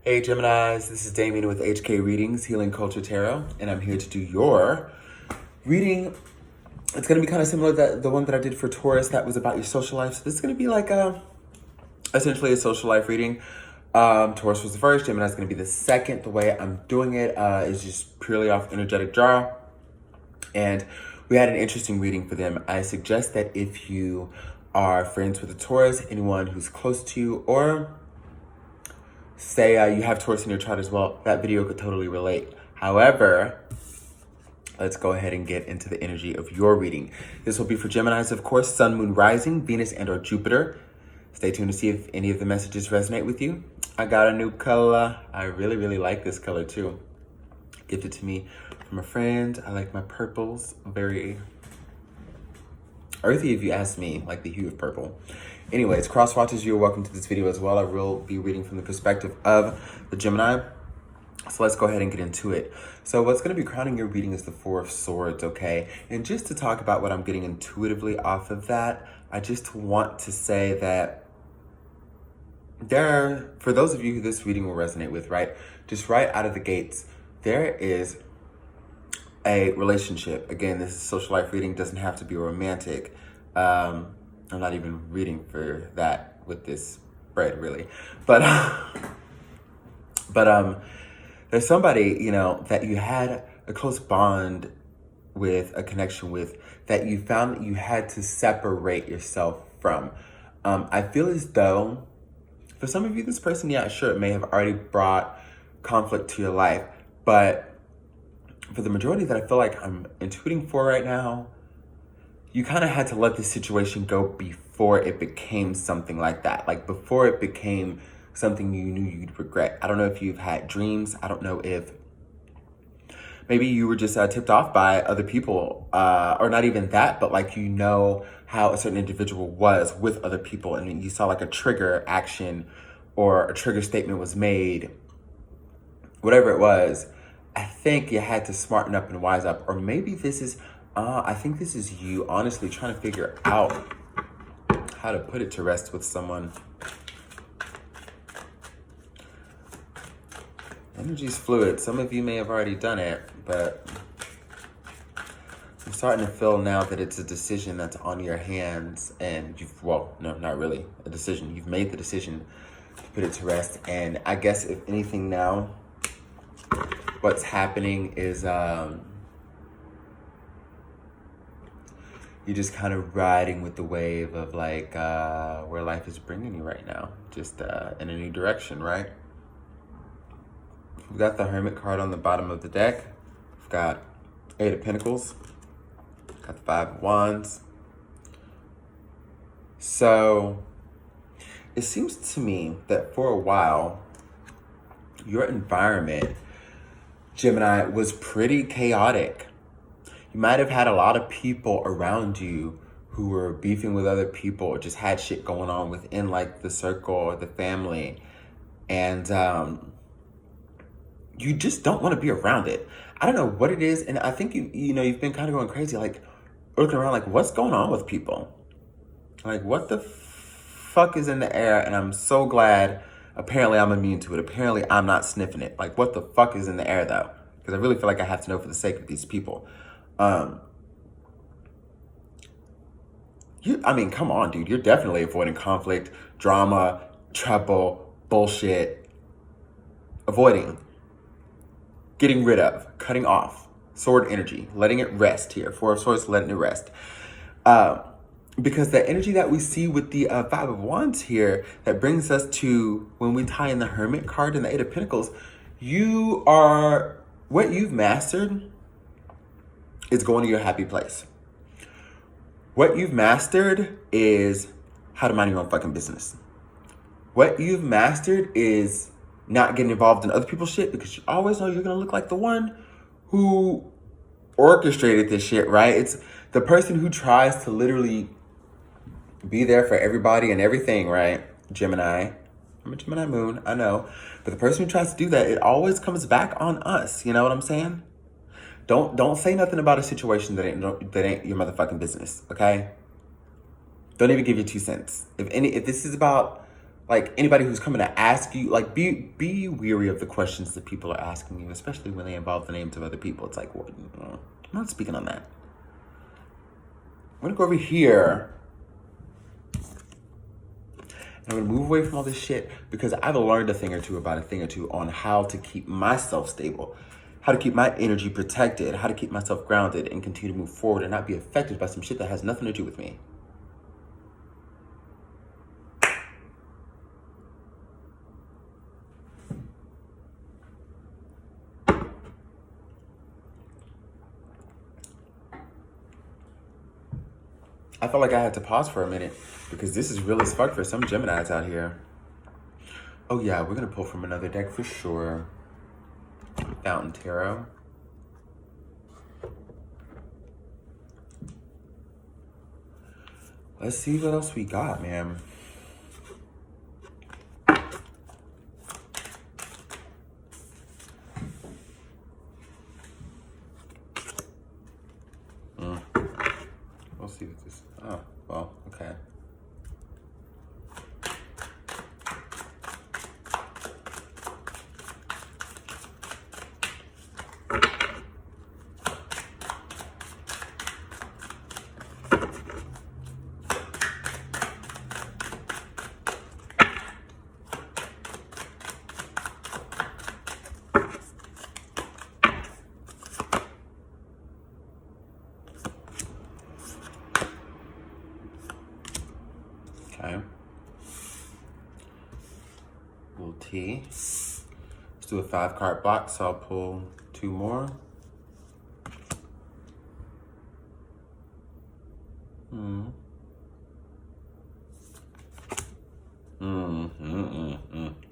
Hey Geminis, this is Damien with HK Readings, Healing Culture Tarot, and I'm here to do your reading. It's going to be kind of similar to the one that I did for Taurus that was about your social life. So this is going to be like essentially a social life reading. Taurus was the first, Gemini is going to be the second. The way I'm doing it is just purely off energetic draw. And we had an interesting reading for them. I suggest that if you are friends with a Taurus, anyone who's close to you, or say you have Taurus in your chart as well, that video could totally relate. However, let's go ahead and get into the energy of your reading. This will be for Geminis, of course, Sun, Moon, Rising, Venus, and or Jupiter. Stay tuned to see if any of the messages resonate with you. I got a new color. I really, really like this color too. Gifted to me from a friend. I like my purples. Very earthy if you ask me, like the hue of purple. Anyways, cross watchers, you're welcome to this video as well. I will be reading from the perspective of the Gemini. So let's go ahead and get into it. So what's going to be crowning your reading is the Four of Swords, okay? And just to talk about what I'm getting intuitively off of that, I just want to say that for those of you who this reading will resonate with, right? Just right out of the gates, there is a relationship. Again, this is a social life reading, doesn't have to be romantic. I'm not even reading for that with this spread, really. But there's somebody, you know, that you had a close bond with, a connection with, that you found that you had to separate yourself from. I feel as though, for some of you, this person, yeah, sure, it may have already brought conflict to your life, but for the majority that I feel like I'm intuiting for right now, you kind of had to let the situation go before it became something like that. Like before it became something you knew you'd regret. I don't know if you've had dreams. I don't know if maybe you were just tipped off by other people, or not even that, but like, you know how a certain individual was with other people, and you saw like a trigger action or a trigger statement was made, whatever it was. I think you had to smarten up and wise up, or maybe this is, I think this is you honestly trying to figure out how to put it to rest with someone. Energy's fluid. Some of you may have already done it, but I'm starting to feel now that it's a decision that's on your hands, and well, no, not really a decision. You've made the decision to put it to rest. And I guess if anything now, what's happening is you're just kind of riding with the wave of like where life is bringing you right now, just in a new direction, right? We've got the Hermit card on the bottom of the deck. We've got Eight of Pentacles. Got the Five of Wands. So it seems to me that for a while, your environment, Gemini, was pretty chaotic. You might have had a lot of people around you who were beefing with other people, or just had shit going on within like the circle or the family. And you just don't want to be around it. I don't know what it is. And I think you know, you've been kind of going crazy, like looking around like, what's going on with people? Like, what the fuck is in the air? And I'm so glad, apparently I'm immune to it. Apparently I'm not sniffing it. Like, what the fuck is in the air though? Because I really feel like I have to know for the sake of these people. I mean, come on, dude. You're definitely avoiding conflict, drama, trouble, bullshit. Avoiding. Getting rid of, cutting off, sword energy, letting it rest here. Four of Swords, letting it rest. Because the energy that we see with the Five of Wands here, that brings us to when we tie in the Hermit card and the Eight of Pentacles, what you've mastered is going to your happy place. What you've mastered is how to mind your own fucking business. What you've mastered is not getting involved in other people's shit, because you always know you're going to look like the one who orchestrated this shit, right? It's the person who tries to literally be there for everybody and everything, right? Gemini. I'm a Gemini moon, I know. But the person who tries to do that, it always comes back on us. You know what I'm saying? Don't say nothing about a situation that ain't your motherfucking business, okay? Don't even give your 2 cents. If this is about like anybody who's coming to ask you, like be weary of the questions that people are asking you, especially when they involve the names of other people. It's like, well, I'm not speaking on that. I'm gonna go over here. I'm gonna move away from all this shit because I've learned a thing or two on how to keep myself stable, how to keep my energy protected, how to keep myself grounded and continue to move forward and not be affected by some shit that has nothing to do with me. I felt like I had to pause for a minute because this is real as fuck for some Geminis out here. Oh yeah, we're gonna pull from another deck for sure. Fountain Tarot. Let's see what else we got, man. We'll see what this. Oh, well, okay. Okay. Little T. Let's do a 5-card box. So I'll pull 2 more.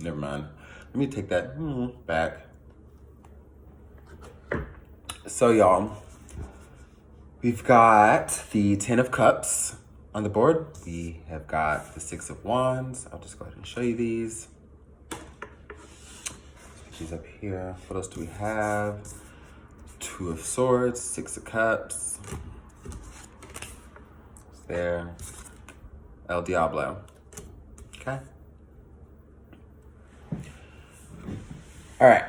Never mind. Let me take that back. So y'all, we've got the 10 of Cups on the board. We have got the 6 of Wands. I'll just go ahead and show you these. She's up here. What else do we have? 2 of Swords, 6 of Cups. It's there. El Diablo. Okay. All right.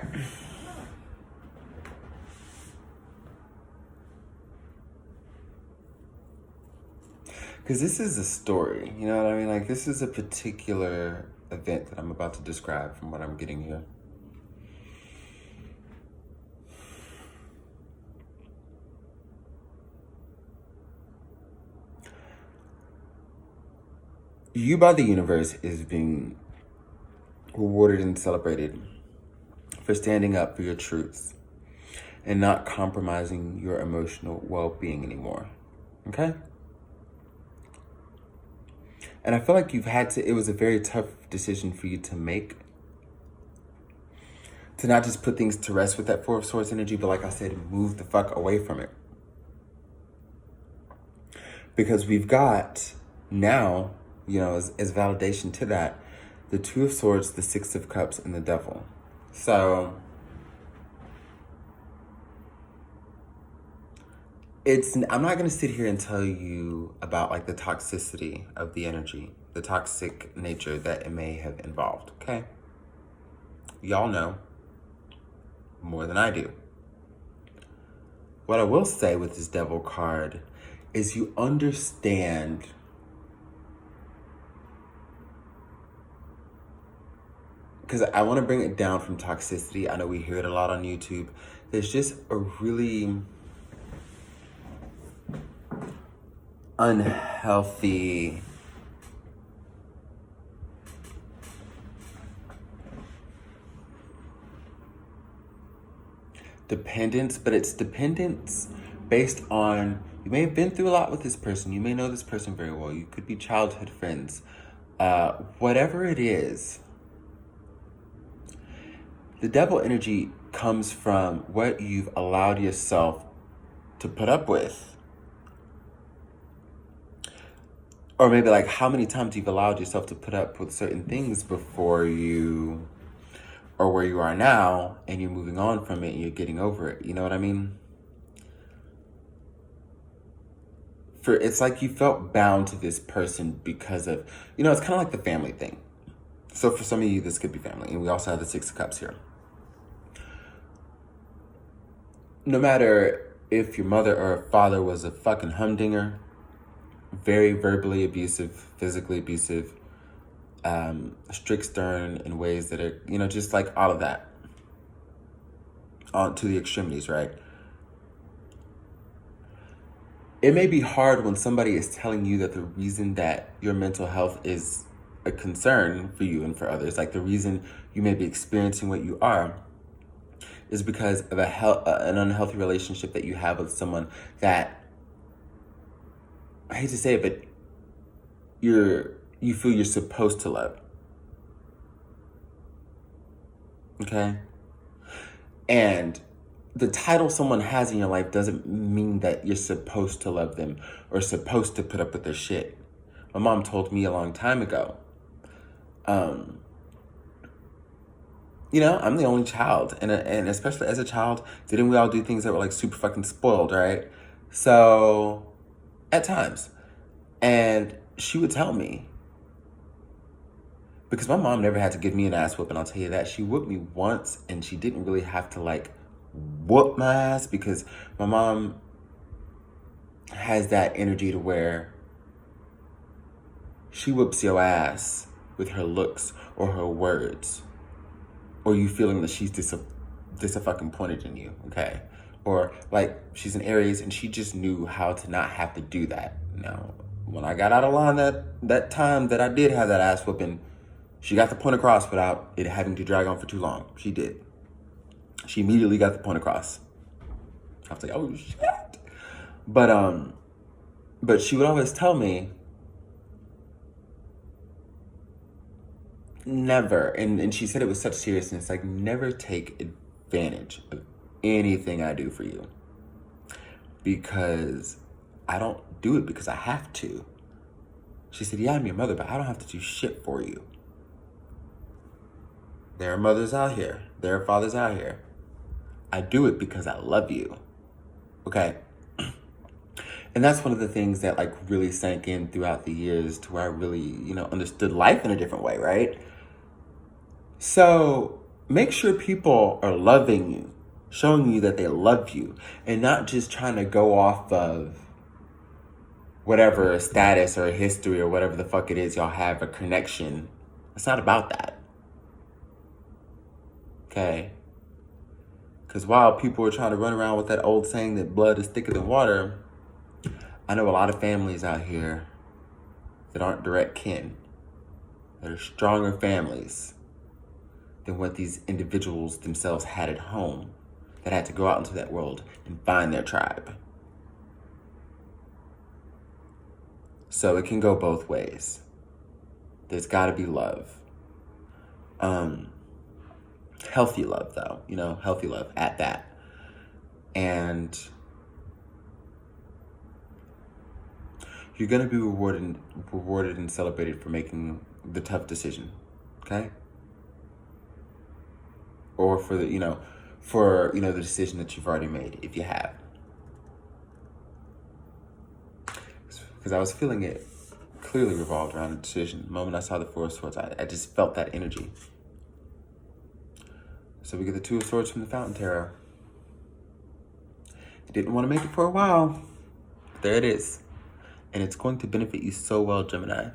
Because this is a story, you know what I mean? Like, this is a particular event that I'm about to describe from what I'm getting here. You by the universe is being rewarded and celebrated for standing up for your truths and not compromising your emotional well-being anymore, okay? And I feel like it was a very tough decision for you to make. To not just put things to rest with that 4 of Swords energy, but like I said, move the fuck away from it. Because we've got now, you know, as validation to that, the 2 of Swords, the 6 of Cups, and the Devil. So I'm not gonna sit here and tell you about like the toxicity of the energy, the toxic nature that it may have involved, okay? Y'all know more than I do. What I will say with this Devil card is you understand because I want to bring it down from toxicity. I know we hear it a lot on YouTube. There's just a really unhealthy dependence, but it's dependence based on, you may have been through a lot with this person. You may know this person very well. You could be childhood friends. Whatever it is, the Devil energy comes from what you've allowed yourself to put up with. Or maybe like how many times you've allowed yourself to put up with certain things before you, or where you are now, and you're moving on from it and you're getting over it. You know what I mean? It's like you felt bound to this person because of, you know, it's kind of like the family thing. So for some of you, this could be family. And we also have the Six of Cups here. No matter if your mother or father was a fucking humdinger, very verbally abusive, physically abusive, strict, stern in ways that are, just like all of that. On to the extremities, right? It may be hard when somebody is telling you that the reason that your mental health is a concern for you and for others, like the reason you may be experiencing what you are, is because of an unhealthy relationship that you have with someone that, I hate to say it, but you feel you're supposed to love. Okay? And the title someone has in your life doesn't mean that you're supposed to love them or supposed to put up with their shit. My mom told me a long time ago, I'm the only child. And especially as a child, didn't we all do things that were like super fucking spoiled, right? So, at times. And she would tell me, because my mom never had to give me an ass whooping, I'll tell you that. She whooped me once, and she didn't really have to like whoop my ass, because my mom has that energy to where she whoops your ass with her looks or her words, or you feeling that she's disappointed in you, okay? Or like she's an Aries and she just knew how to not have to do that. Now, when I got out of line that time that I did have that ass whooping, she got the point across without it having to drag on for too long. She did. She immediately got the point across. I was like, oh shit. But she would always tell me, never, and she said it with such seriousness, like, never take advantage of anything I do for you. Because I don't do it because I have to. She said, yeah, I'm your mother, but I don't have to do shit for you. There are mothers out here. There are fathers out here. I do it because I love you. Okay? And that's one of the things that like really sank in throughout the years to where I really, understood life in a different way, right? So make sure people are loving you, showing you that they love you, and not just trying to go off of whatever status or history or whatever the fuck it is y'all have a connection. It's not about that. Okay? Because while people are trying to run around with that old saying that blood is thicker than water, I know a lot of families out here that aren't direct kin, that are stronger families than what these individuals themselves had at home, that had to go out into that world and find their tribe. So it can go both ways. There's got to be love. Healthy love, though. Healthy love at that. And you're going to be rewarded and celebrated for making the tough decision. Okay? Or for the, the decision that you've already made, if you have. Because I was feeling it clearly revolved around a decision. The moment I saw the Four of Swords, I just felt that energy. So we get the Two of Swords from the Fountain Tarot. You didn't want to make it for a while. There it is. And it's going to benefit you so well, Gemini.